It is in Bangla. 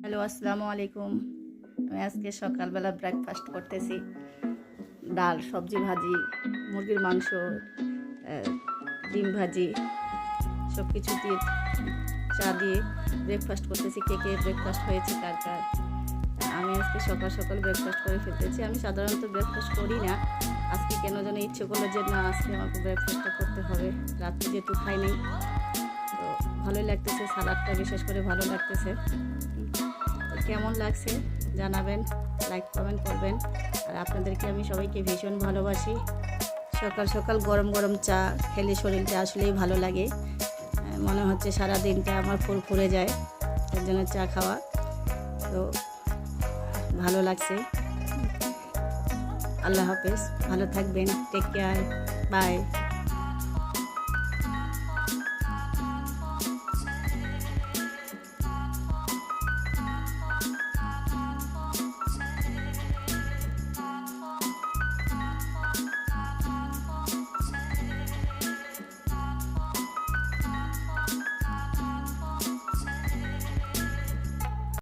হ্যালো, আসসালামু আলাইকুম। আমি আজকে সকালবেলা ব্রেকফাস্ট করতেছি। ডাল, সবজি ভাজি, মুরগির মাংস, ডিম ভাজি, সব কিছু দিয়ে চা দিয়ে ব্রেকফাস্ট করতেছি। কে কে ব্রেকফাস্ট হয়েছে কার কার। আমি আজকে সকাল সকাল ব্রেকফাস্ট করে ফেলতেছি। আমি সাধারণত ব্রেকফাস্ট করি না। আজকে কেন যেন ইচ্ছে করলো যে না, আজকে আমাকে ব্রেকফাস্টটা করতে হবে। রাত্রে যেহেতু খাই নাই, তো ভালোই লাগতেছে। সালাদটা বিশেষ করে ভালো লাগতেছে। কেমন লাগছে জানাবেন, লাইক কমেন্ট করবেন। আর আপনাদেরকে আমি সবাইকে ভীষণ ভালোবাসি। সকাল সকাল গরম গরম চা খেলে শরীরটা আসলেই ভালো লাগে। মনে হচ্ছে সারা দিনটা আমার ফুরফুরে যায়, এর জন্য চা খাওয়া। তো ভালো লাগছে। আল্লাহ হাফেজ, ভালো থাকবেন, টেক কেয়ার, বাই।